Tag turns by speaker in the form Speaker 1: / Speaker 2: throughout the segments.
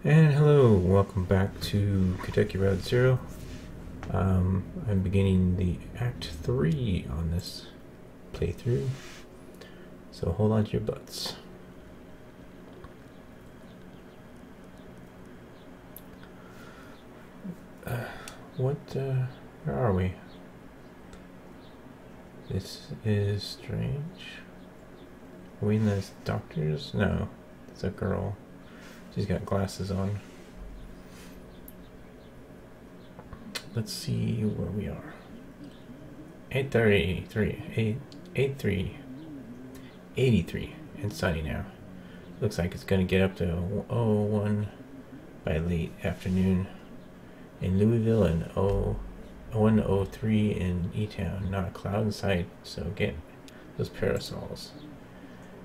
Speaker 1: And hello, welcome back to Kentucky Route Zero. I'm beginning the Act 3 on this playthrough, so hold on to your butts. Where are we? This is strange. Are we in the doctor's? No, it's a girl. She's got glasses on. Let's see where we are. 8:33, 83, and sunny now. Looks like it's gonna get up to 1 by late afternoon in Louisville and 103 in E-Town. Not a cloud in sight, so get those parasols.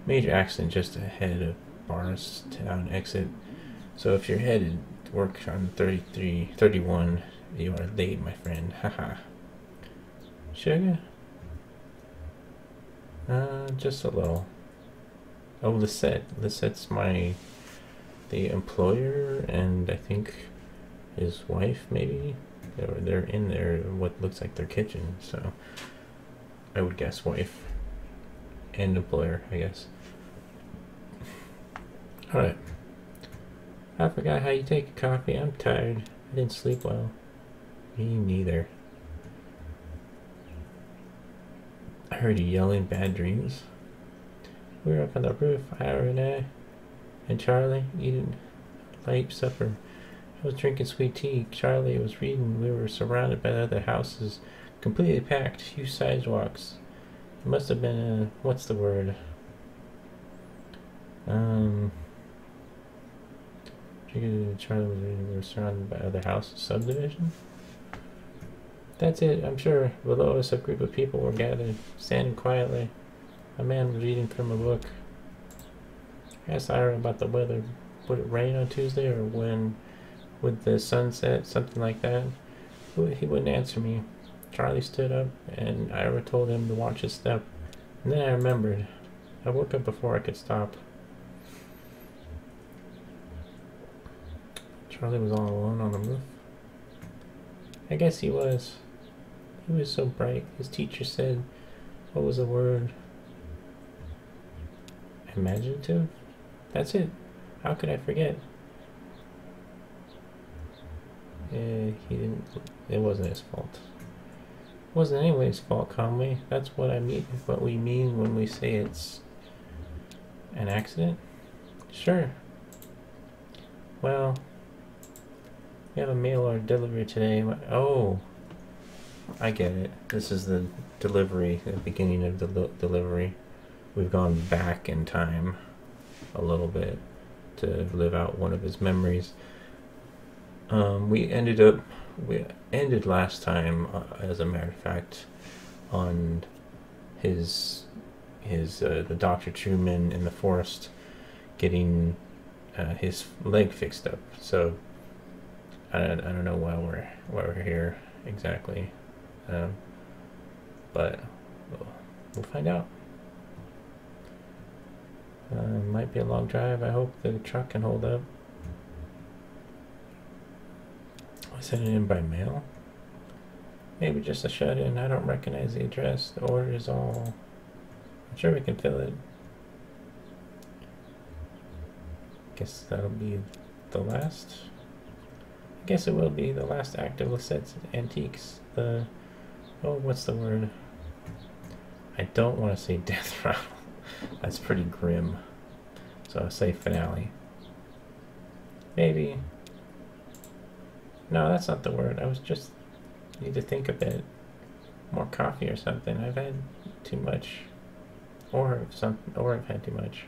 Speaker 1: Major accident just ahead of Barstown exit. So if you're headed to work on 31, you are late, my friend. Haha. Sugar? Just a little. Oh, Lisette. Lisette's the employer, and I think his wife, maybe? They're in there, what looks like their kitchen, so I would guess wife and employer, I guess. Alright. I forgot how you take a coffee. I'm tired. I didn't sleep well. Me neither. I heard you yelling bad dreams. We were up on the roof, Renee and Charlie, eating light supper. I was drinking sweet tea. Charlie was reading. We were surrounded by other houses, completely packed, few sidewalks. It must have been a, what's the word? Charlie was reading. We were surrounded by other houses, subdivision. That's it, I'm sure. Below us, a group of people were gathered, standing quietly. A man was reading from a book. I asked Ira about the weather. Would it rain on Tuesday, or when would the sun set? Something like that. He wouldn't answer me. Charlie stood up, and Ira told him to watch his step. And then I remembered. I woke up before I could stop. Charlie was all alone on the roof. I guess he was. He was so bright. His teacher said, what was the word? Imaginative? That's it. How could I forget? He didn't. It wasn't his fault. It wasn't anybody's fault, Conway. That's what I mean. What we mean when we say it's an accident. Sure. Well, we have a mail order delivery today. Oh, I get it. This is the delivery, the beginning of the delivery. We've gone back in time a little bit to live out one of his memories. We ended last time, as a matter of fact, on the Dr. Truman in the forest getting his leg fixed up. So I don't know why we're here exactly, but we'll find out. Might be a long drive. I hope the truck can hold up. I sent it in by mail. Maybe just a shut-in. I don't recognize the address. The order is all... I'm sure we can fill it. Guess that'll be the last... I guess it will be the last act of Lisette's Antiques. The... Oh, what's the word? I don't want to say death rattle. That's pretty grim. So I'll say finale. Maybe. No, that's not the word. I was just need to think a bit. More coffee or something. I've had too much. Or I've had too much.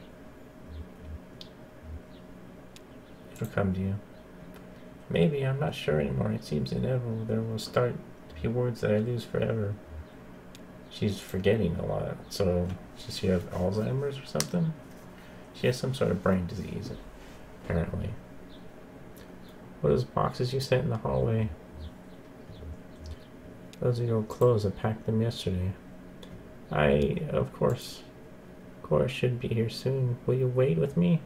Speaker 1: It'll come to you. Maybe, I'm not sure anymore. It seems inevitable. There will start to be words that I lose forever. She's forgetting a lot. So, does she have Alzheimer's or something? She has some sort of brain disease, apparently. What are those boxes you sent in the hallway? Those are your clothes. I packed them yesterday. Of course, should be here soon. Will you wait with me?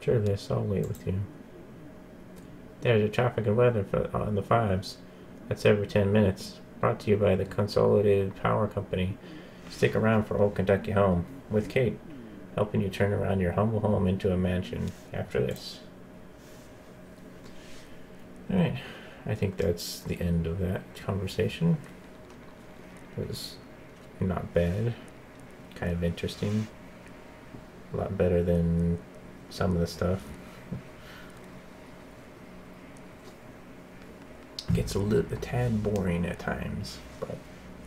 Speaker 1: Sure, this. I'll wait with you. There's your traffic and weather on the 5s. That's every 10 minutes. Brought to you by the Consolidated Power Company. Stick around for Old Kentucky Home with Kate, helping you turn around your humble home into a mansion after this. Alright, I think that's the end of that conversation. It was not bad, kind of interesting, a lot better than some of the stuff. Gets a tad boring at times, but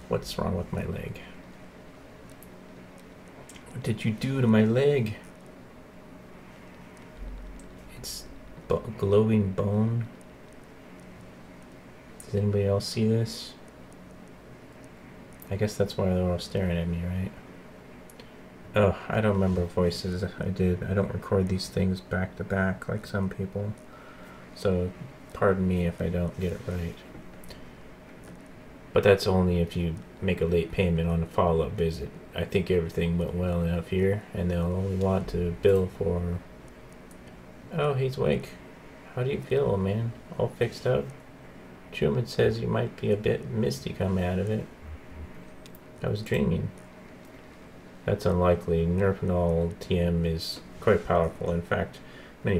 Speaker 1: what's wrong with my leg? What did you do to my leg? It's glowing bone. Does anybody else see this? I guess that's why they're all staring at me, right? Oh, I don't remember voices. I don't record these things back to back like some people. So, pardon me if I don't get it right. But that's only if you make a late payment on a follow-up visit. I think everything went well enough here, and they'll only want to bill for... Oh, he's awake. How do you feel, old man? All fixed up? Truman says you might be a bit misty coming out of it. I was dreaming. That's unlikely. Nerfenol TM is quite powerful. In fact, many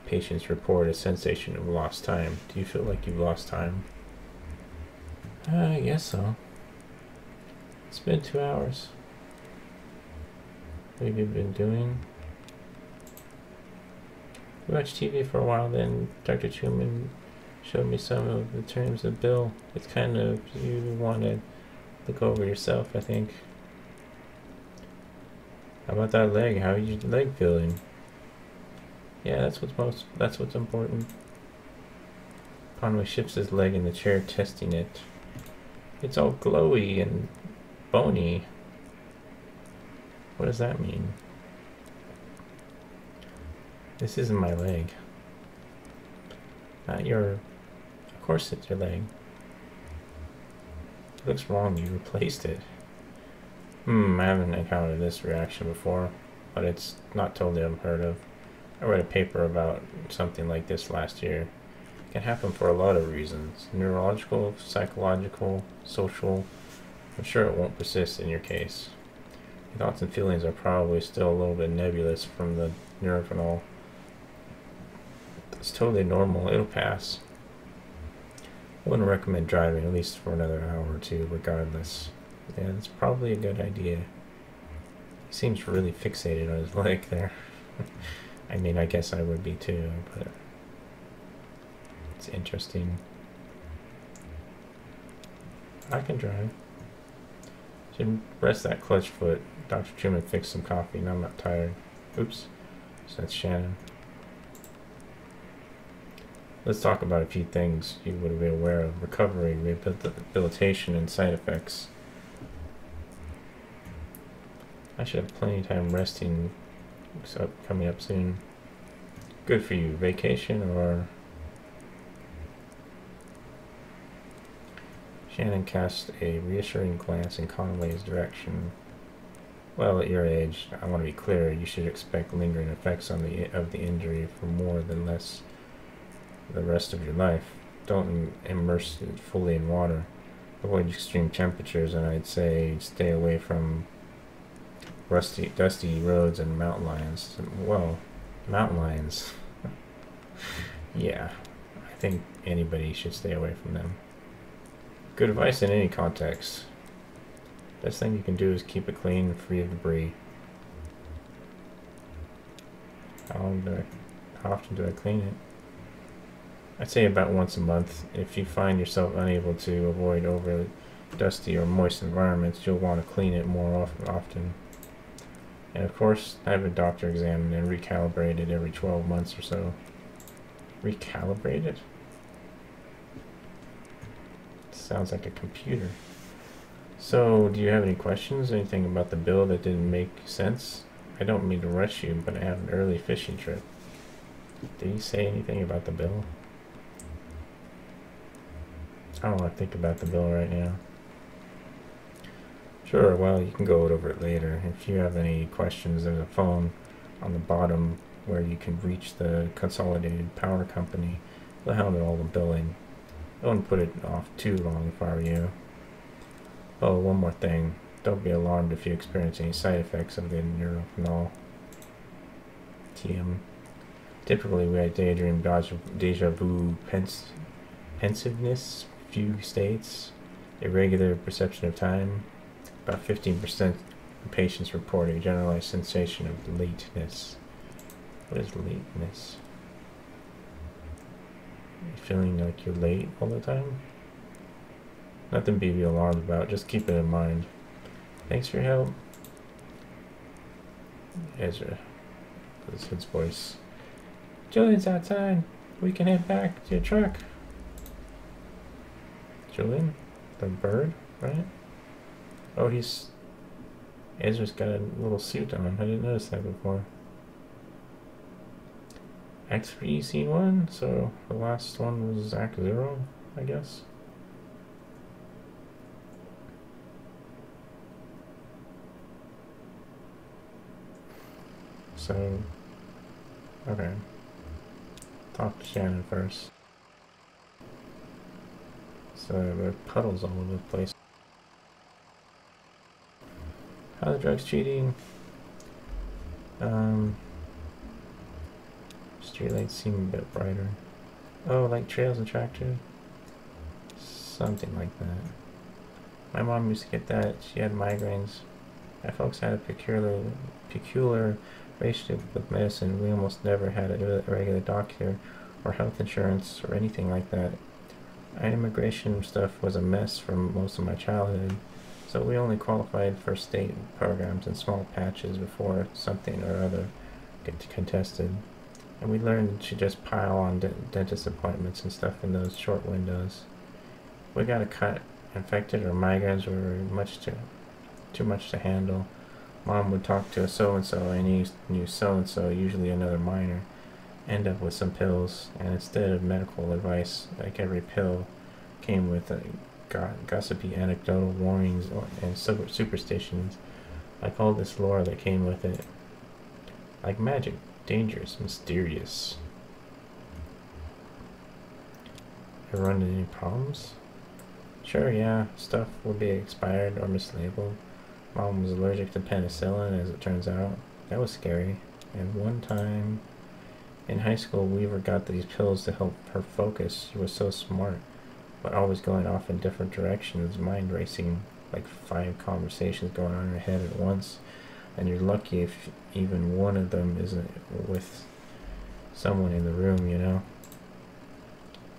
Speaker 1: patients report a sensation of lost time. Do you feel like you've lost time? I guess so. It's been 2 hours. What have you been doing? We watched TV for a while, then Dr. Truman showed me some of the terms of the bill. It's kind of, you want to look over yourself, I think. How about that leg? How are your leg feeling? Yeah, that's what's important. Conway shifts his leg in the chair, testing it. It's all glowy and bony. What does that mean? This isn't my leg. Not your... Of course it's your leg. It looks wrong, you replaced it. I haven't encountered this reaction before, but it's not totally unheard of. I read a paper about something like this last year. It can happen for a lot of reasons. Neurological, psychological, social. I'm sure it won't persist in your case. Your thoughts and feelings are probably still a little bit nebulous from the Nerfenol. It's totally normal. It'll pass. I wouldn't recommend driving at least for another hour or two regardless. Yeah, that's probably a good idea. He seems really fixated on his leg there. I mean, I guess I would be too, but it's interesting. I can drive. Should rest that clutch foot. Dr. Truman fixed some coffee and I'm not tired. Oops. So that's Shannon. Let's talk about a few things you would be aware of. Recovery, rehabilitation, and side effects. I should have plenty of time resting. So coming up soon. Good for you. Vacation or... Shannon cast a reassuring glance in Conway's direction. Well, at your age, I want to be clear, you should expect lingering effects of the injury for more than less the rest of your life. Don't immerse it fully in water. Avoid extreme temperatures, and I'd say stay away from dusty roads and mountain lions. Well, mountain lions. Yeah, I think anybody should stay away from them. Good advice in any context. Best thing you can do is keep it clean and free of debris. How often do I clean it? I'd say about once a month. If you find yourself unable to avoid over dusty or moist environments, you'll want to clean it more often. And of course, have a doctor examine and recalibrate it every 12 months or so. Recalibrate it? Sounds like a computer. So, do you have any questions? Anything about the bill that didn't make sense? I don't mean to rush you, but I have an early fishing trip. Did he say anything about the bill? I don't want to think about the bill right now. Sure, well, you can go over it later. If you have any questions, there's a phone on the bottom where you can reach the consolidated power company. They'll handle all the billing. I wouldn't put it off too long if I were you. Oh, one more thing. Don't be alarmed if you experience any side effects of the neurophenol. TM. Typically, we daydream, deja vu, pensiveness, fugue states, irregular perception of time. About 15% of patients report a generalized sensation of lateness. What is lateness? You feeling like you're late all the time? Nothing to be alarmed about, just keep it in mind. Thanks for your help. Ezra. This is his voice. Julian's outside. We can head back to your truck. Julian? The bird, right? Oh, he's... Ezra's got a little suit on. I didn't notice that before. Act 3, Scene 1. So, the last one was Act 0, I guess. So... Okay. Talk to Shannon first. So there are puddles all over the place. How the drugs cheating? Streetlights seem a bit brighter. Oh, like trails and tractors? Something like that. My mom used to get that. She had migraines. My folks had a peculiar relationship with medicine. We almost never had a regular doctor or health insurance or anything like that. Our immigration stuff was a mess for most of my childhood, so we only qualified for state programs in small patches before something or other get contested. And we learned to just pile on dentist appointments and stuff in those short windows. We got a cut infected or migraines were too much to handle. Mom would talk to a so-and-so and he knew so-and-so, usually another minor, end up with some pills, and instead of medical advice, like every pill came with a gossipy anecdotal warnings and superstitions, like all this lore that came with it. Like magic, dangerous, mysterious. Ever run into any problems? Sure, yeah, stuff would be expired or mislabeled. Mom was allergic to penicillin, as it turns out. That was scary. And one time in high school, Weaver got these pills to help her focus. She was so smart, but always going off in different directions, mind racing, like 5 conversations going on in her head at once. And you're lucky if even one of them isn't with someone in the room, you know?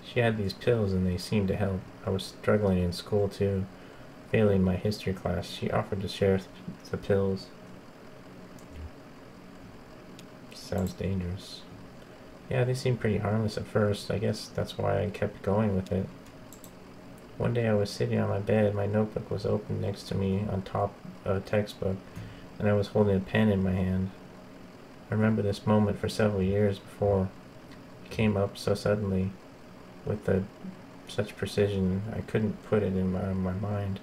Speaker 1: She had these pills and they seemed to help. I was struggling in school too. Failing my history class, she offered to share the pills. Sounds dangerous. Yeah, they seemed pretty harmless at first. I guess that's why I kept going with it. One day I was sitting on my bed, my notebook was open next to me on top of a textbook, and I was holding a pen in my hand. I remember this moment for several years before. It came up so suddenly, with such precision, I couldn't put it in my mind.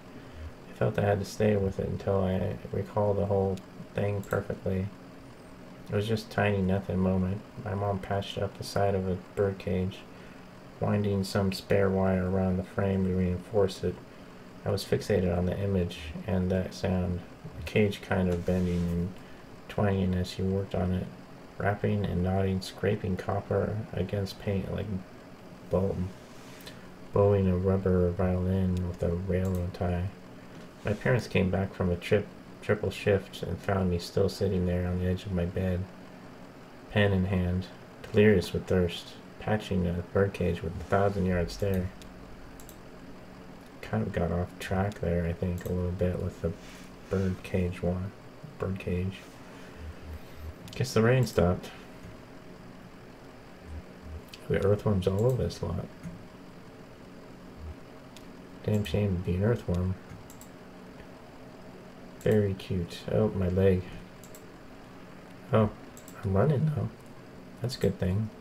Speaker 1: I felt I had to stay with it until I recalled the whole thing perfectly. It was just a tiny nothing moment. My mom patched up the side of a bird cage, winding some spare wire around the frame to reinforce it. I was fixated on the image and that sound, the cage kind of bending and twanging as she worked on it, rapping and nodding, scraping copper against paint like bowing a rubber violin with a railroad tie. My parents came back from a triple shift and found me still sitting there on the edge of my bed, pen in hand, delirious with thirst, patching a birdcage with 1,000-yard stare. Kind of got off track there, I think, a little bit with the birdcage. Guess the rain stopped. We got earthworms all over this lot. Damn shame to be an earthworm. Very cute. Oh, my leg. Oh, I'm running though. That's a good thing.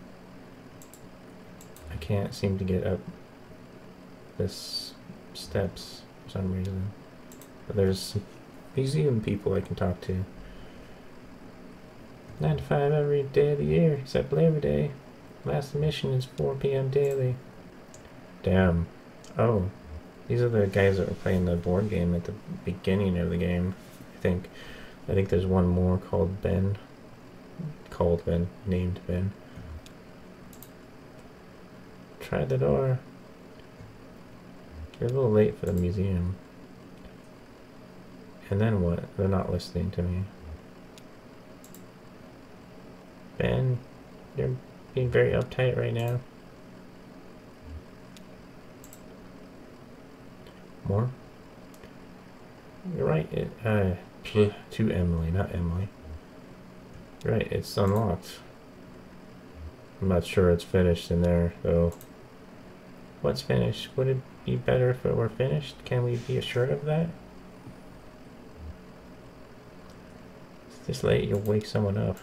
Speaker 1: I can't seem to get up this steps for some reason. But there's some museum people I can talk to. 9 to 5 every day of the year, except Labor Day. Last mission is 4 p.m. daily. Damn. Oh, these are the guys that were playing the board game at the beginning of the game, I think. I think there's one more called Ben. Called Ben. Named Ben. Try the door. You're a little late for the museum. And then what? They're not listening to me. Ben, you're being very uptight right now. More? You're right, to Emily, not Emily. You're right, it's unlocked. I'm not sure it's finished in there, though. What's finished? Would it be better if it were finished? Can we be assured of that? It's this late, you'll wake someone up.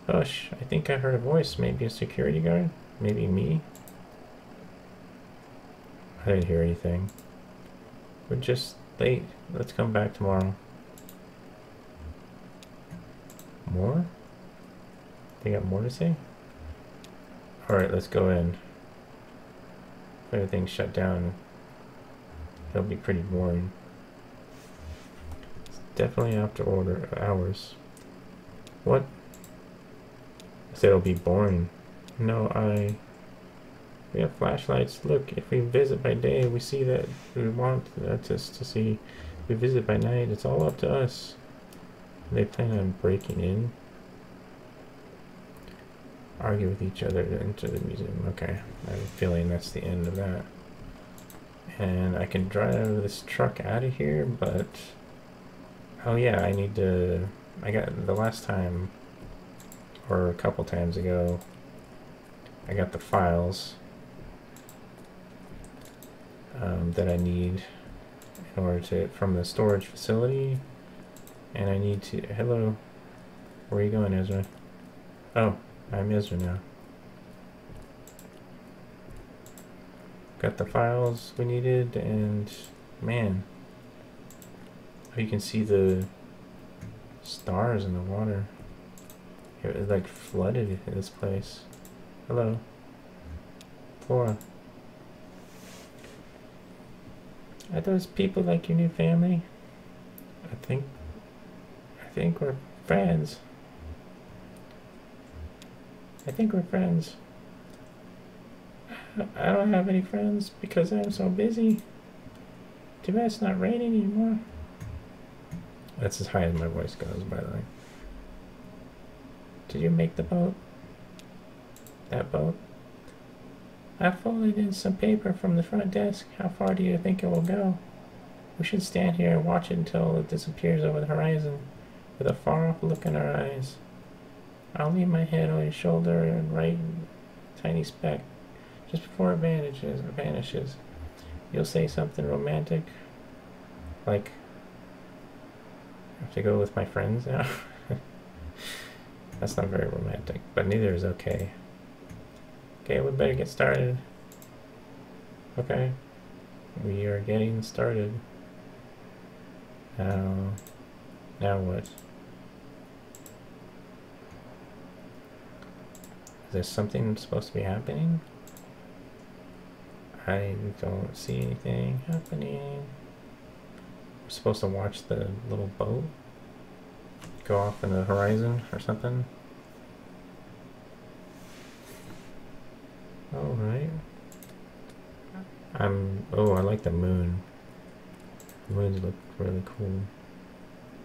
Speaker 1: Hush, I think I heard a voice. Maybe a security guard? Maybe me? I didn't hear anything. We're just late. Let's come back tomorrow. More? They got more to say? Alright, let's go in. If everything's shut down, it'll be pretty boring. It's definitely after order hours. What? I said it'll be boring. No, we have flashlights. Look, if we visit by day, we see that we want us to see. If we visit by night, it's all up to us. They plan on breaking in. Argue with each other to enter the museum. Okay, I have a feeling that's the end of that. And I can drive this truck out of here, but... Oh yeah, I got the last time, or a couple times ago, I got the files that I need in order to, from the storage facility, and I need to, hello, where are you going, Ezra? Oh, I'm Ezra now. Got the files we needed, and man, oh, you can see the stars in the water. It like flooded in this place. Hello, Flora. Are those people like your new family? I think we're friends. I think we're friends. I don't have any friends because I'm so busy. Too bad it's not raining anymore. That's as high as my voice goes, by the way. Did you make the boat? That boat? I folded in some paper from the front desk. How far do you think it will go? We should stand here and watch it until it disappears over the horizon, with a far-off look in our eyes. I'll lean my head on your shoulder and write a tiny speck, just before it vanishes. You'll say something romantic, like, I have to go with my friends now. That's not very romantic, but neither is okay. Okay, we better get started. Okay, we are getting started. Now what? Is there something supposed to be happening? I don't see anything happening. We're supposed to watch the little boat go off in the horizon or something. Alright. Oh, I like the moon. The moons look really cool.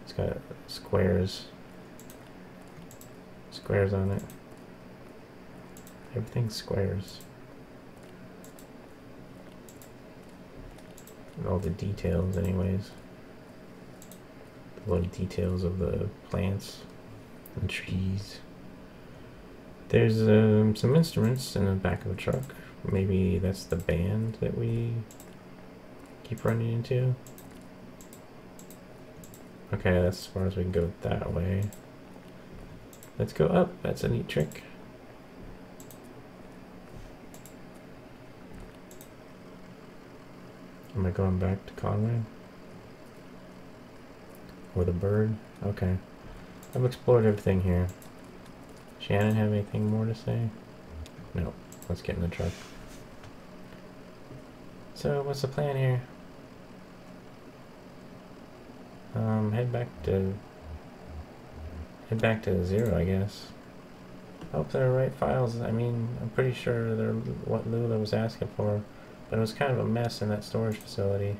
Speaker 1: It's got squares on it. Everything's squares. All the details anyways. The little details of the plants and trees. There's some instruments in the back of the truck. Maybe that's the band that we keep running into. Okay, that's as far as we can go that way. Let's go up. That's a neat trick. Am I going back to Conway? Or the bird? Okay. I've explored everything here. Shannon have anything more to say? No. Let's get in the truck. So, what's the plan here? Head back to 0, I guess. Hope they're right files. I mean, I'm pretty sure they're what Lula was asking for, but it was kind of a mess in that storage facility.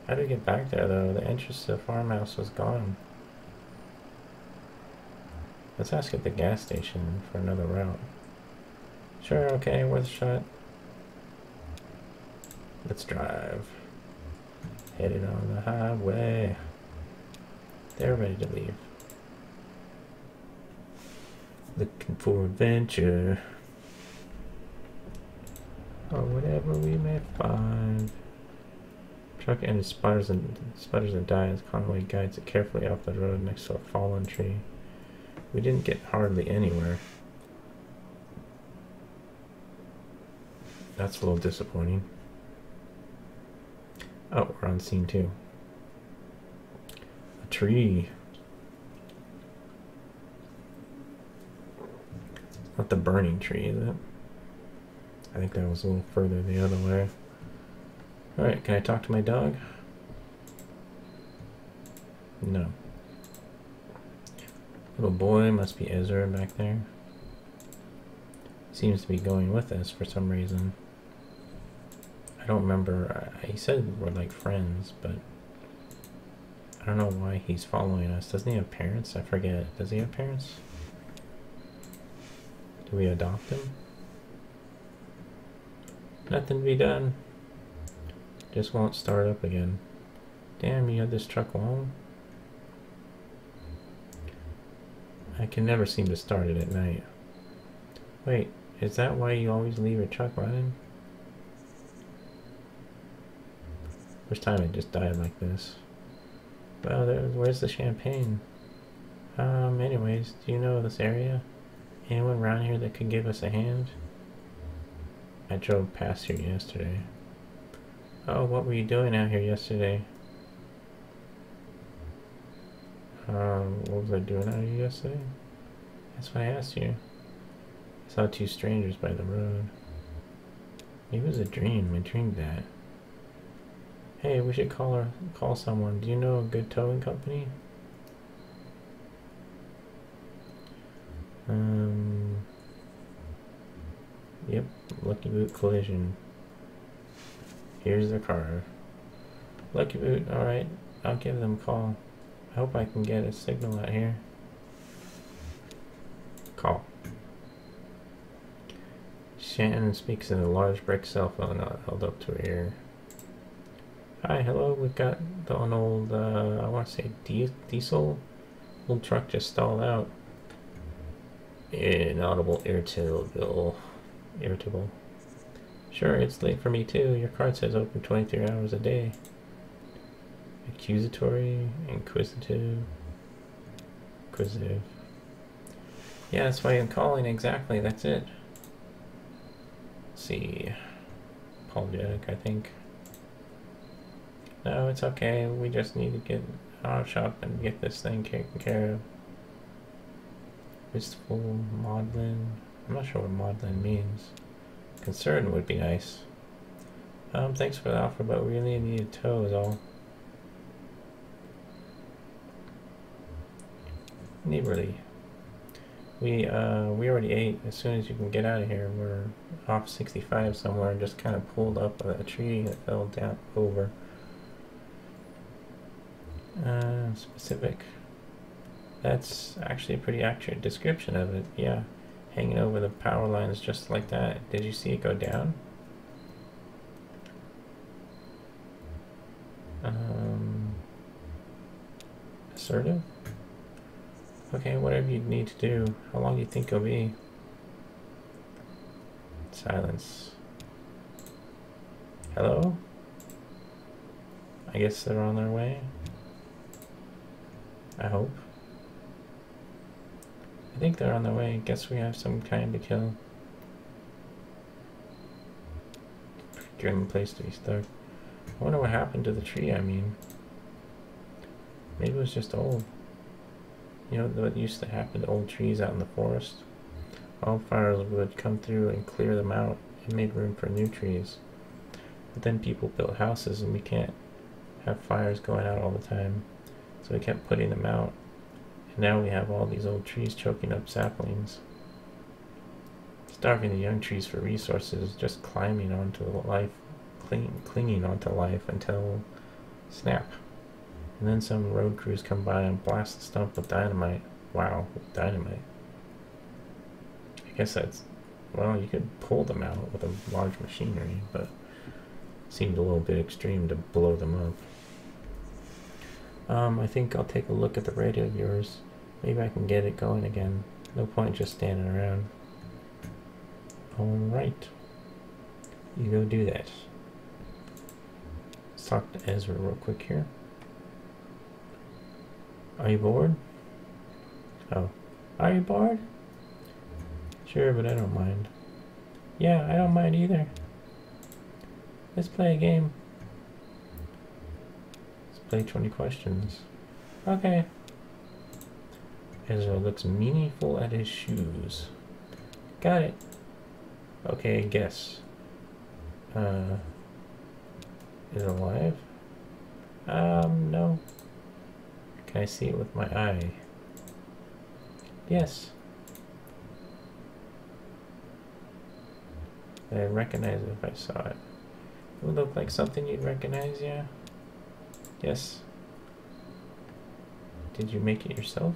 Speaker 1: How do we get back there, though? The entrance to the farmhouse was gone. Let's ask at the gas station for another route. Sure, okay, worth a shot. Let's drive. Headed on the highway. They're ready to leave. Looking for adventure. Or whatever we may find. Truck and sputters and dies. Conway guides it carefully off the road next to a fallen tree. We didn't get hardly anywhere. That's a little disappointing. Oh, we're on scene 2. A tree. Not the burning tree, is it? I think that was a little further the other way. Alright, can I talk to my dog? No. Little boy must be Ezra back there. Seems to be going with us for some reason. I don't remember. He said we're like friends, but I don't know why he's following us. Doesn't he have parents? I forget. Does he have parents? Do we adopt him? Nothing to be done. Just won't start up again. Damn, you had this truck long? I can never seem to start it at night. Wait, is that why you always leave your truck running? First time it just died like this. Well, where's the champagne? Anyways, do you know this area? Anyone around here that could give us a hand? I drove past here yesterday. Oh, what were you doing out here yesterday? What was I doing out here yesterday? That's what I asked you. I saw 2 strangers by the road. Maybe it was a dream. I dreamed that. Hey, we should call someone. Do you know a good towing company? Yep, Lucky Boot Collision. Here's the car. Lucky Boot, alright. I'll give them a call. I hope I can get a signal out here. Call. Shannon speaks in a large brick cell phone held up to her ear. Hi, hello, we've got an old, I want to say diesel? Old truck just stalled out. Inaudible, irritable. Sure, it's late for me too. Your card says open 23 hours a day. Accusatory, inquisitive. Yeah, that's why I'm calling, exactly, that's it. Let's see. Apologetic, I think. No, it's okay. We just need to get out of shop and get this thing taken care of. Wistful, maudlin. I'm not sure what maudlin means. Concerned would be nice. Thanks for the offer, but we really need a tow is all. Neighborly. We already ate. As soon as you can get out of here, we're off 65 somewhere and just kind of pulled up a tree that fell down over. Specific. That's actually a pretty accurate description of it. Yeah, hanging over the power lines just like that. Did you see it go down? Assertive? Okay, whatever you need to do. How long do you think it'll be? Silence. Hello? I guess they're on their way. I hope. I think they're on their way. Guess we have some time to kill. Grim place to be stuck. I wonder what happened to the tree, I mean. Maybe it was just old. You know what used to happen to old trees out in the forest? Wildfires would come through and clear them out and made room for new trees. But then people built houses and we can't have fires going out all the time. So we kept putting them out. And now we have all these old trees choking up saplings. Starving the young trees for resources, just climbing onto life, clinging onto life until snap. And then some road crews come by and blast the stump with dynamite. Wow, with dynamite. I guess that's, well, you could pull them out with a large machinery, but it seemed a little bit extreme to blow them up. I think I'll take a look at the radio of yours. Maybe I can get it going again. No point just standing around. Alright. You go do that. Let's talk to Ezra real quick here. Are you bored? Oh. Are you bored? Sure, but I don't mind. Yeah, I don't mind either. Let's play a game. Let's play 20 questions. Okay. Ezra looks meaningful at his shoes. Got it. Okay, guess. Is it alive? No. Can I see it with my eye? Yes. I recognize it if I saw it. It would look like something you'd recognize, yeah? Yes. Did you make it yourself?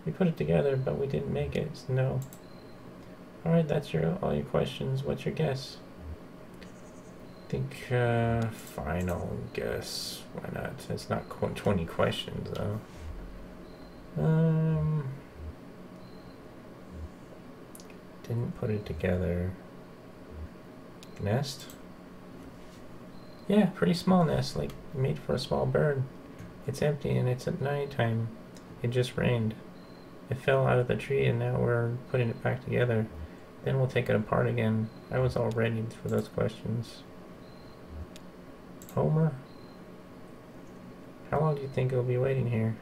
Speaker 1: We put it together, but we didn't make it, so no. Alright, that's all your questions. What's your guess? I think, final guess. Why not? It's not 20 questions, though. Didn't put it together. Nest? Yeah, pretty small nest, like made for a small bird. It's empty and it's at nighttime. It just rained. It fell out of the tree and now we're putting it back together. Then we'll take it apart again. I was all ready for those questions. Homer? How long do you think he'll be waiting here?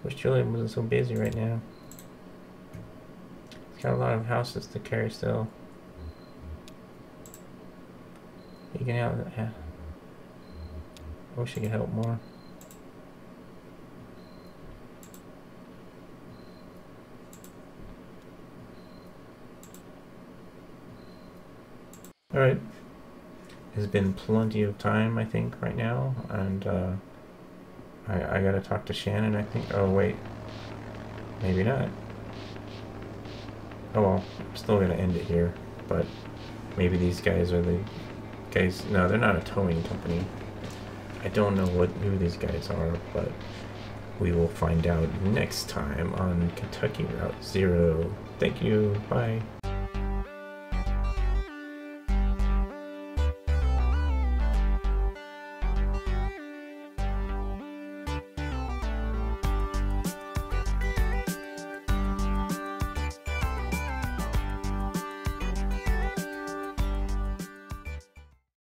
Speaker 1: Wish Julian wasn't so busy right now. He's got a lot of houses to carry still. You can help. Yeah. I wish I could help more. Alright. There's been plenty of time, I think, right now, and I gotta talk to Shannon, I think. Oh, wait. Maybe not. Oh well, I'm still gonna end it here, but maybe these guys are the guys. No, they're not a towing company. I don't know who these guys are, but we will find out next time on Kentucky Route Zero. Thank you. Bye.